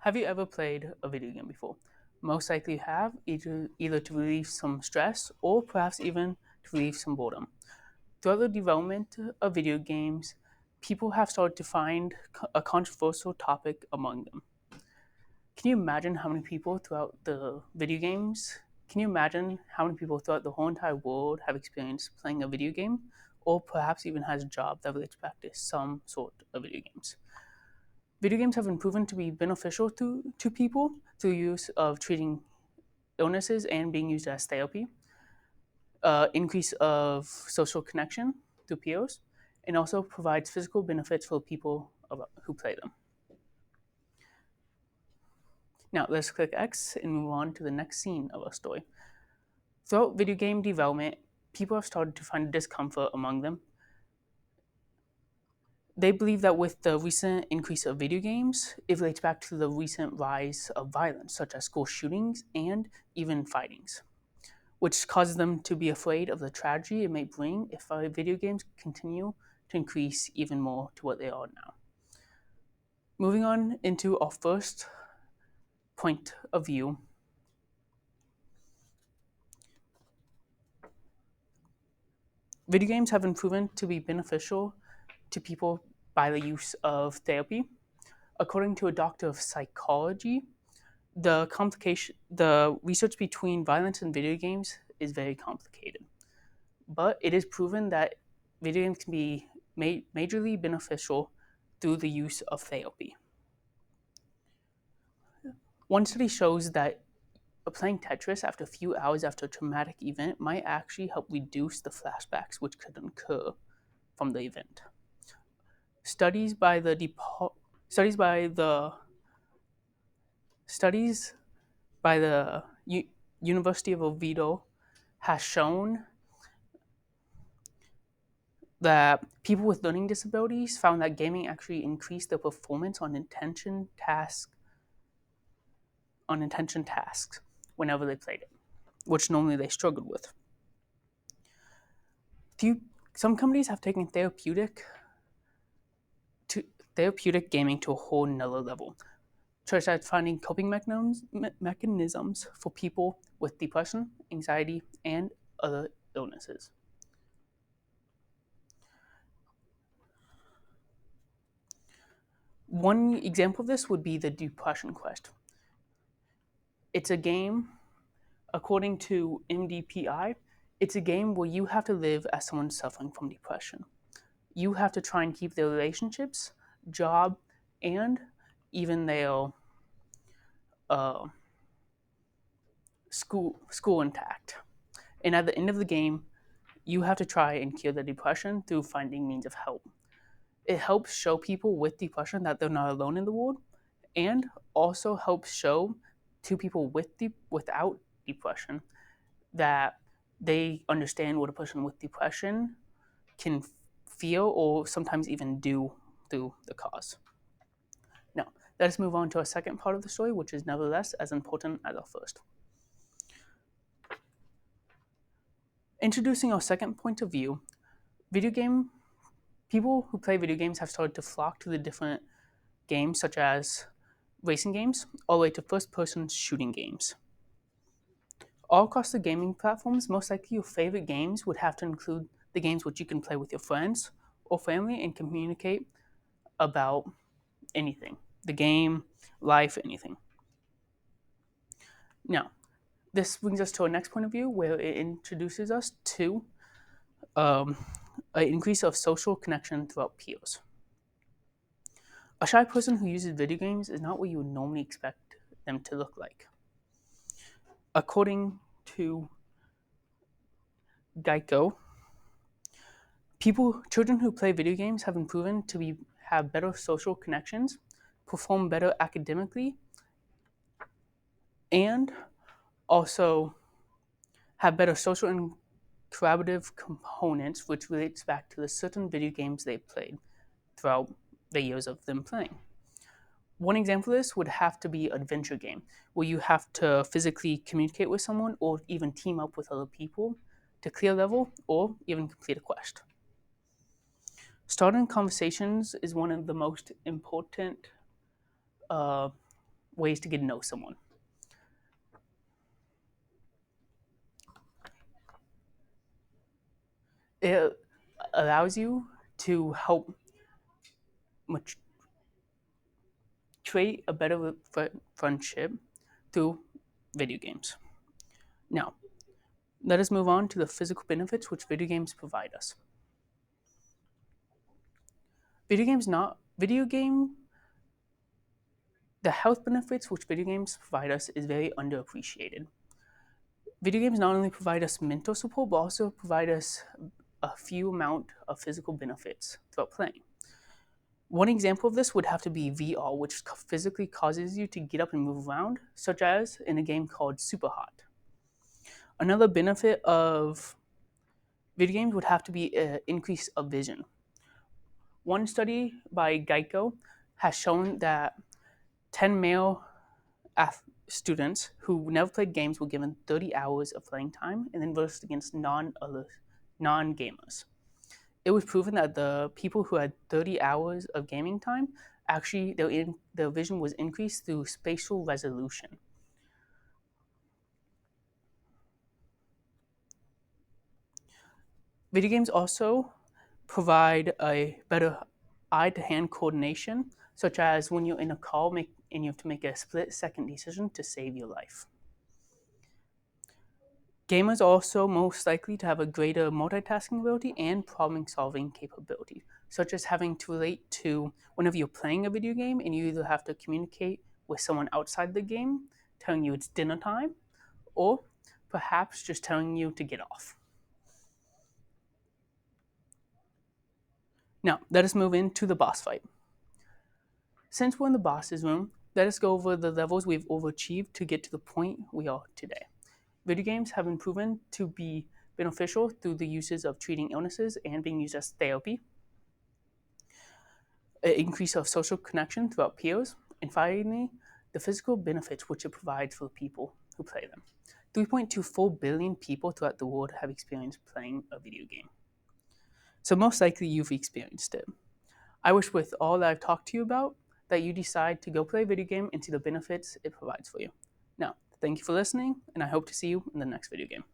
Have you ever played a video game before? Most likely you have, either to relieve some stress or perhaps even to relieve some boredom. Throughout the development of video games, people have started to find a controversial topic among them. Can you imagine how many people throughout the video games? Can you imagine how many people throughout the whole entire world have experienced playing a video game, or perhaps even has a job that relates back to some sort of video games? Video games have been proven to be beneficial to people through use of treating illnesses and being used as therapy, increase of social connection through peers, and also provides physical benefits for people who play them. Now let's click X and move on to the next scene of our story. Throughout video game development, people have started to find discomfort among them. They believe that with the recent increase of video games, it relates back to the recent rise of violence, such as school shootings and even fightings, which causes them to be afraid of the tragedy it may bring if video games continue to increase even more to what they are now. Moving on into our first point of view. Video games have been proven to be beneficial to people by the use of therapy. According to a doctor of psychology, the research between violence and video games is very complicated. But it is proven that video games can be majorly beneficial through the use of therapy. One study shows that playing Tetris after a few hours after a traumatic event might actually help reduce the flashbacks which could occur from the event. Studies by the University of Oviedo has shown that people with learning disabilities found that gaming actually increased their performance on intention tasks whenever they played it, which normally they struggled with. Some companies have taken therapeutic gaming to a whole nother level, such as finding coping mechanisms for people with depression, anxiety, and other illnesses. One example of this would be the Depression Quest. It's a game, according to MDPI, it's a game where you have to live as someone suffering from depression. You have to try and keep their relationships, job, and even their school intact. And at the end of the game, you have to try and cure the depression through finding means of help. It helps show people with depression that they're not alone in the world, and also helps show to people without depression that they understand what a person with depression can feel or sometimes even do through the cause. Now, let us move on to our second part of the story, which is nevertheless as important as our first. Introducing our second point of view, people who play video games have started to flock to the different games, such as racing games, all the way to first-person shooting games. All across the gaming platforms, most likely your favorite games would have to include the games which you can play with your friends or family and communicate about anything. The game, life, anything. Now, this brings us to our next point of view, where it introduces us to an increase of social connection throughout peers. A shy person who uses video games is not what you would normally expect them to look like. According to Geico, children who play video games have been proven to have better social connections, perform better academically, and also have better social and collaborative components, which relates back to the certain video games they played throughout the years of them playing. One example of this would have to be adventure game, where you have to physically communicate with someone or even team up with other people to clear a level or even complete a quest. Starting conversations is one of the most important ways to get to know someone. It allows you to help create a better friendship through video games. Now, let us move on to the physical benefits which video games provide us. Video game the health benefits which video games provide us is very underappreciated. Video games not only provide us mental support but also provide us a few amount of physical benefits throughout playing. One example of this would have to be VR, which physically causes you to get up and move around, such as in a game called Super Hot. Another benefit of video games would have to be an increase of vision. One study by Geico has shown that 10 male students who never played games were given 30 hours of playing time and then versed against non-gamers. It was proven that the people who had 30 hours of gaming time, actually their vision was increased through spatial resolution. Video games also provide a better eye-to-hand coordination, such as when you're in a call and you have to make a split-second decision to save your life. Gamers are also most likely to have a greater multitasking ability and problem-solving capability, such as having to relate to whenever you're playing a video game and you either have to communicate with someone outside the game, telling you it's dinner time, or perhaps just telling you to get off. Now, let us move into the boss fight. Since we're in the boss's room, let us go over the levels we've overachieved to get to the point we are today. Video games have been proven to be beneficial through the uses of treating illnesses and being used as therapy, an increase of social connection throughout peers, and finally, the physical benefits which it provides for the people who play them. 3.24 billion people throughout the world have experienced playing a video game. So most likely you've experienced it. I wish with all that I've talked to you about that you decide to go play a video game and see the benefits it provides for you. Now, thank you for listening, and I hope to see you in the next video game.